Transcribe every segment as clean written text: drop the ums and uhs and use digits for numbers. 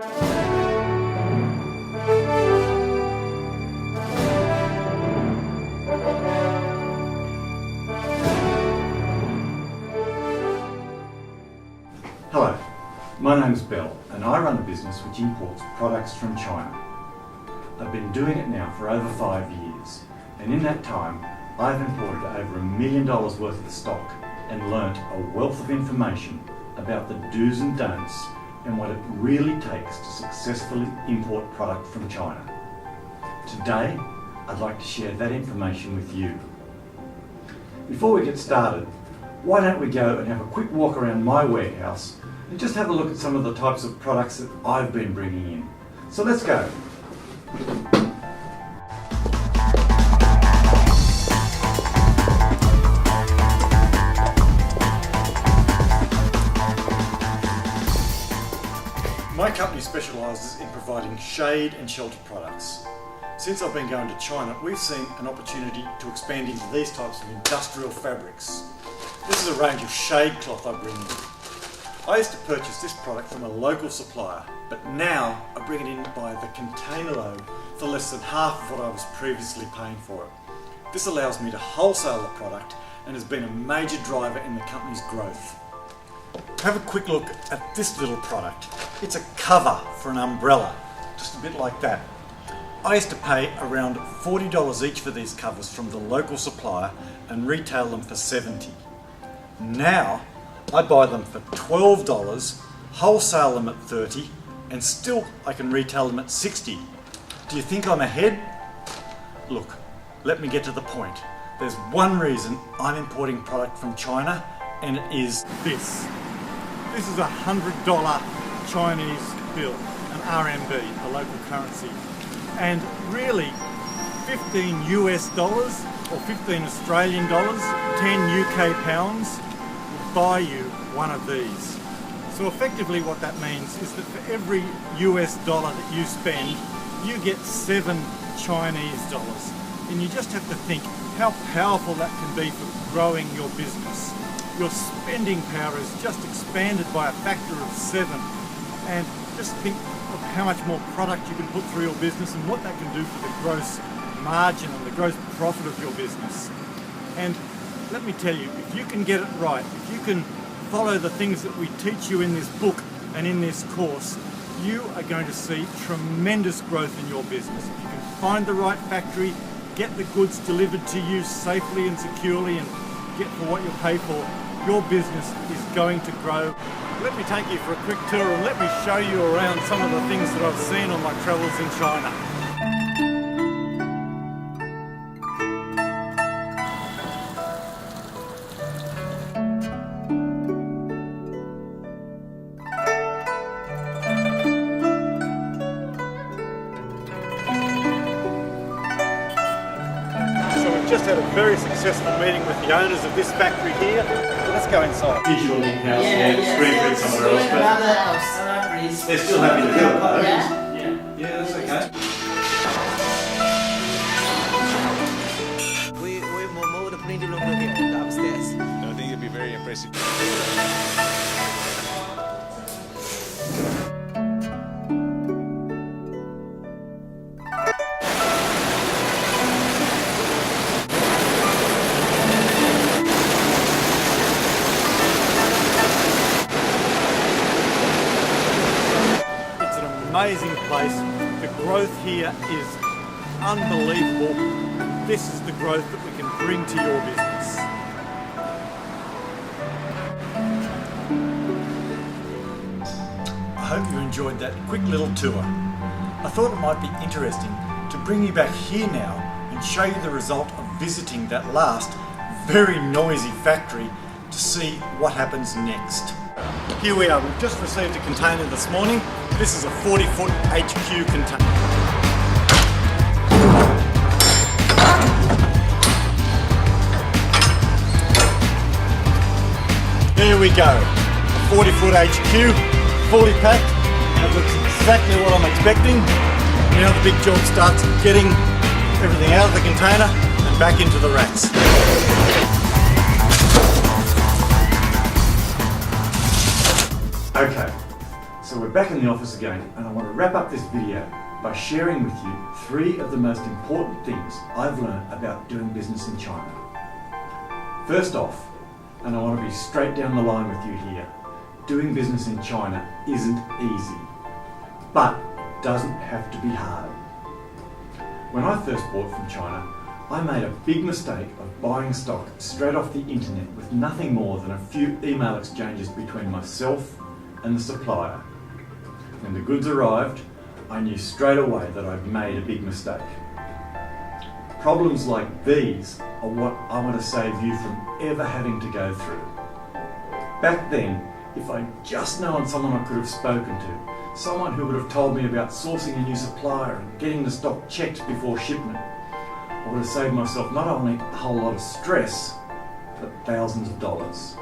Hello, my name's Bell and I run a business which imports products from China. I've been doing it now for over 5 years, and in that time I've imported over $1 million worth of stock and learnt a wealth of information about the do's and don'ts and what it really takes to successfully import product from China. Today, I'd like to share that information with you. Before we get started, why don't we go and have a quick walk around my warehouse and just have a look at some of the types of products that I've been bringing in. So let's go. My company specialises in providing shade and shelter products. Since I've been going to China, we've seen an opportunity to expand into these types of industrial fabrics. This is a range of shade cloth I bring in. I used to purchase this product from a local supplier, but now I bring it in by the container load for less than half of what I was previously paying for it. This allows me to wholesale the product and has been a major driver in the company's growth. Have a quick look at this little product. It's a cover for an umbrella, just a bit like that. I used to pay around $40 each for these covers from the local supplier and retail them for $70. Now I buy them for $12, wholesale them at $30, and still I can retail them at $60. Do you think I'm ahead? Look, let me get to the point. There's one reason I'm importing product from China, and it is this. This is a $100 Chinese bill, an RMB, a local currency. And really, 15 US dollars or 15 Australian dollars, 10 UK pounds will buy you one of these. So effectively what that means is that for every US dollar that you spend, you get 7 Chinese dollars. And you just have to think how powerful that can be for growing your business. Your spending power is just expanded by a factor of 7. And just think of how much more product you can put through your business and what that can do for the gross margin and the gross profit of your business. And let me tell you, if you can get it right, if you can follow the things that we teach you in this book and in this course, you are going to see tremendous growth in your business. If you can find the right factory, get the goods delivered to you safely and securely, and get for what you pay for, your business is going to grow. Let me take you for a quick tour and let me show you around some of the things that I've seen on my travels in China. So we've just had a very successful meeting with the owners of this factory here. Let's go inside. Visual in-house, screen print somewhere else, but they're still happy to do it though. Yeah, that's okay. We moved the printing room here upstairs. I think it'd be very impressive. Amazing place. The growth here is unbelievable. This is the growth that we can bring to your business. I hope you enjoyed that quick little tour. I thought it might be interesting to bring you back here now and show you the result of visiting that last very noisy factory to see what happens next. Here we are, we've just received a container this morning. This is a 40-foot HQ container. There we go, a 40-foot HQ, fully packed. That looks exactly what I'm expecting. Now the big job starts getting everything out of the container and back into the racks. Okay, So we're back in the office again, and I want to wrap up this video by sharing with you 3 of the most important things I've learned about doing business in China. First off, and I want to be straight down the line with you here, doing business in China isn't easy, but it doesn't have to be hard. When I first bought from China, I made a big mistake of buying stock straight off the internet with nothing more than a few email exchanges between myself and the supplier. When the goods arrived, I knew straight away that I'd made a big mistake. Problems like these are what I want to save you from ever having to go through. Back then, if I'd just known someone I could have spoken to, someone who would have told me about sourcing a new supplier and getting the stock checked before shipment, I would have saved myself not only a whole lot of stress, but thousands of dollars.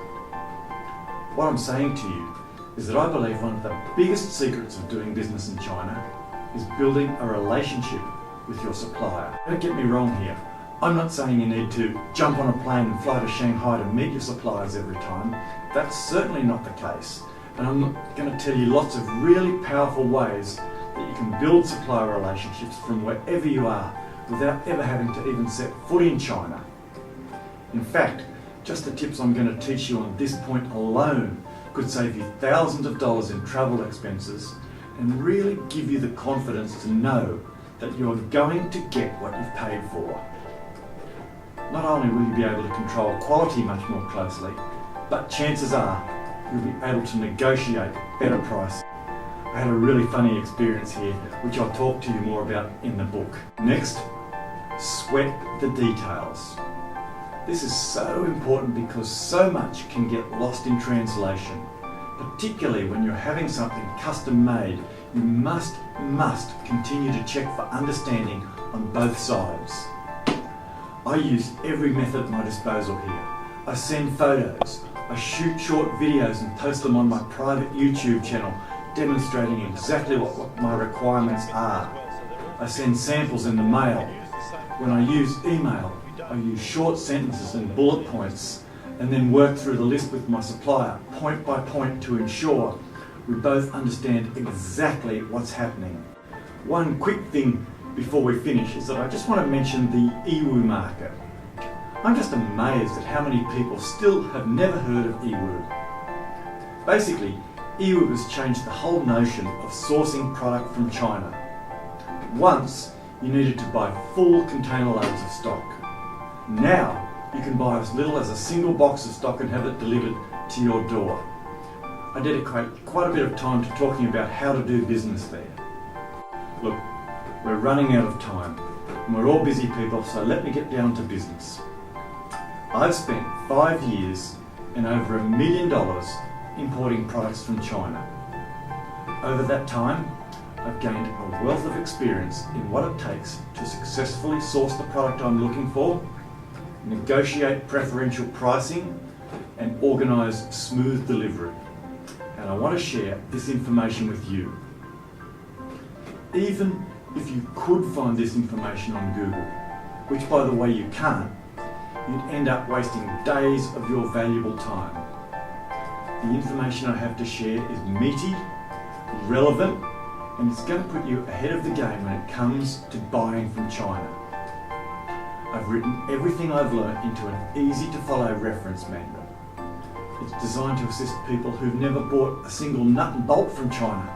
What I'm saying to you is that I believe one of the biggest secrets of doing business in China is building a relationship with your supplier. Don't get me wrong here. I'm not saying you need to jump on a plane and fly to Shanghai to meet your suppliers every time. That's certainly not the case. And I'm not going to tell you lots of really powerful ways that you can build supplier relationships from wherever you are without ever having to even set foot in China. In fact, just the tips I'm going to teach you on this point alone could save you thousands of dollars in travel expenses and really give you the confidence to know that you're going to get what you've paid for. Not only will you be able to control quality much more closely, but chances are you'll be able to negotiate better prices. I had a really funny experience here, which I'll talk to you more about in the book. Next, sweat the details. This is so important because so much can get lost in translation. Particularly when you're having something custom made, you must continue to check for understanding on both sides. I use every method at my disposal here. I send photos, I shoot short videos and post them on my private YouTube channel demonstrating exactly what my requirements are. I send samples in the mail. When I use email, I use short sentences and bullet points and then work through the list with my supplier point by point to ensure we both understand exactly what's happening. One quick thing before we finish is that I just want to mention the Yiwu market. I'm just amazed at how many people still have never heard of Yiwu. Basically, Yiwu has changed the whole notion of sourcing product from China. Once, you needed to buy full container loads of stock. Now, you can buy as little as a single box of stock and have it delivered to your door. I dedicate quite a bit of time to talking about how to do business there. Look, we're running out of time and we're all busy people, so let me get down to business. I've spent 5 years and over $1 million importing products from China. Over that time, I've gained a wealth of experience in what it takes to successfully source the product I'm looking for, negotiate preferential pricing, and organise smooth delivery. And I want to share this information with you. Even if you could find this information on Google, which by the way you can't, you'd end up wasting days of your valuable time. The information I have to share is meaty, relevant, and it's going to put you ahead of the game when it comes to buying from China. I've written everything I've learned into an easy-to-follow reference manual. It's designed to assist people who've never bought a single nut and bolt from China,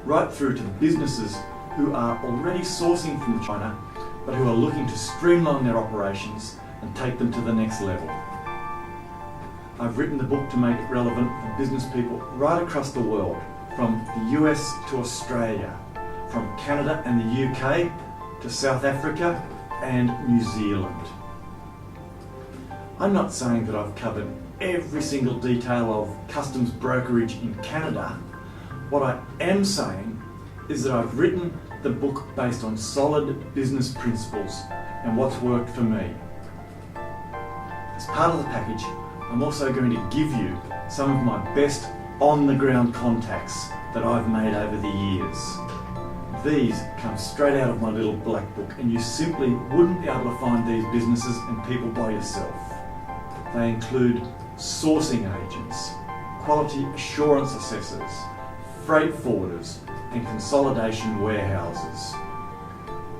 right through to businesses who are already sourcing from China, but who are looking to streamline their operations and take them to the next level. I've written the book to make it relevant for business people right across the world, from the US to Australia, from Canada and the UK to South Africa and New Zealand. I'm not saying that I've covered every single detail of customs brokerage in Canada. What I am saying is that I've written the book based on solid business principles and what's worked for me. As part of the package, I'm also going to give you some of my best on-the-ground contacts that I've made over the years. These come straight out of my little black book, and you simply wouldn't be able to find these businesses and people by yourself. They include sourcing agents, quality assurance assessors, freight forwarders and consolidation warehouses.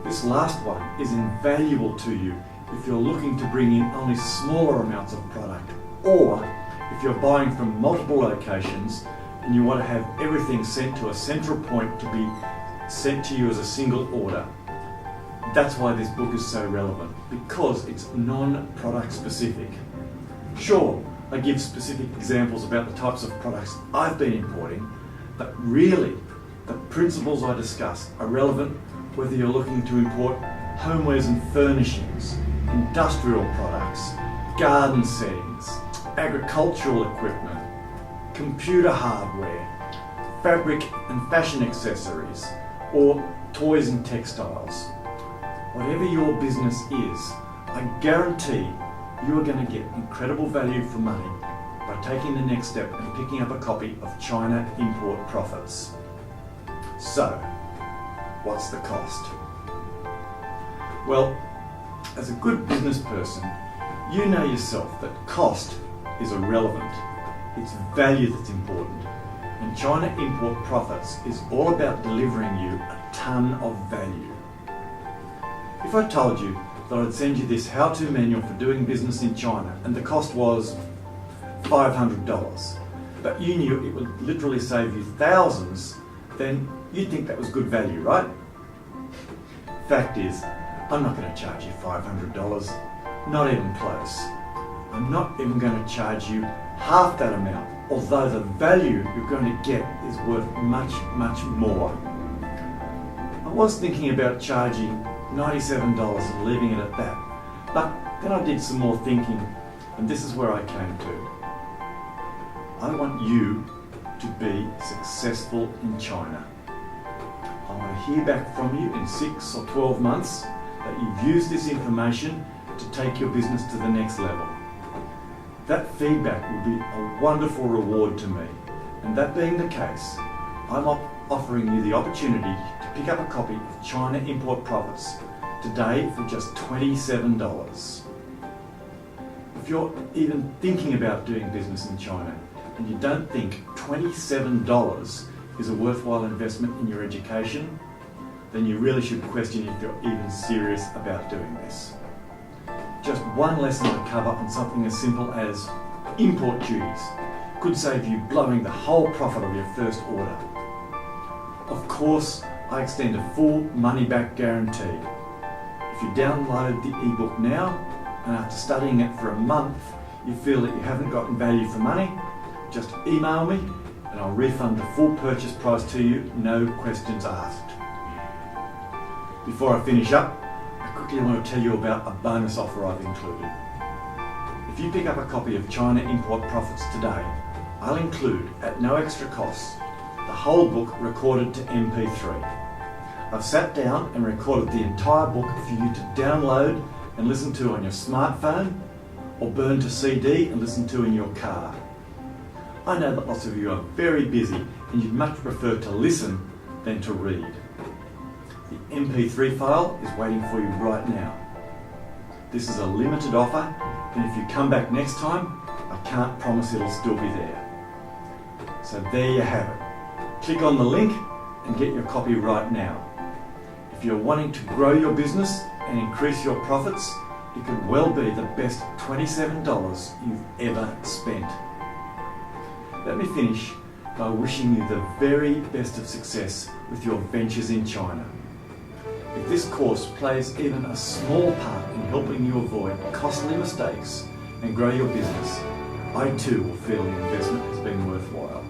This last one is invaluable to you if you're looking to bring in only smaller amounts of product, or if you're buying from multiple locations and you want to have everything sent to a central point to be sent to you as a single order. That's why this book is so relevant, because it's non-product specific. Sure, I give specific examples about the types of products I've been importing, but really the principles I discuss are relevant whether you're looking to import homewares and furnishings, industrial products, garden settings, agricultural equipment, computer hardware, fabric and fashion accessories, or toys and textiles. Whatever your business is, I guarantee you are going to get incredible value for money by taking the next step and picking up a copy of China Import Profits. So, what's the cost? Well, as a good business person, you know yourself that cost is irrelevant. It's value that's important. And China Import Profits is all about delivering you a ton of value. If I told you that I'd send you this how-to manual for doing business in China and the cost was $500, but you knew it would literally save you thousands, then you'd think that was good value, right? Fact is, I'm not going to charge you $500, not even close. I'm not even going to charge you half that amount, although the value you're going to get is worth much, much more. I was thinking about charging $97 and leaving it at that, but then I did some more thinking, and this is where I came to. I want you to be successful in China. I want to hear back from you in 6 or 12 months that you've used this information to take your business to the next level. That feedback will be a wonderful reward to me, and that being the case, I'm offering you the opportunity to pick up a copy of China Import Profits today for just $27. If you're even thinking about doing business in China and you don't think $27 is a worthwhile investment in your education, then you really should question if you're even serious about doing this. Just one lesson I cover on something as simple as import duties could save you blowing the whole profit of your first order. Of course, I extend a full money-back guarantee. If you download the ebook now, and after studying it for a month, you feel that you haven't gotten value for money, just email me and I'll refund the full purchase price to you, no questions asked. Before I finish up, I quickly want to tell you about a bonus offer I've included. If you pick up a copy of China Import Profits today, I'll include, at no extra cost, the whole book recorded to MP3. I've sat down and recorded the entire book for you to download and listen to on your smartphone, or burn to CD and listen to in your car. I know that lots of you are very busy and you'd much prefer to listen than to read. The MP3 file is waiting for you right now. This is a limited offer, and if you come back next time, I can't promise it'll still be there. So there you have it. Click on the link and get your copy right now. If you're wanting to grow your business and increase your profits, it could well be the best $27 you've ever spent. Let me finish by wishing you the very best of success with your ventures in China. If this course plays even a small part in helping you avoid costly mistakes and grow your business, I too will feel the investment has been worthwhile.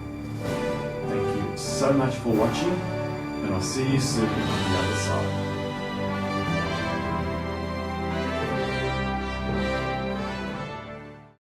Thank you so much for watching, and I'll see you soon on the other side.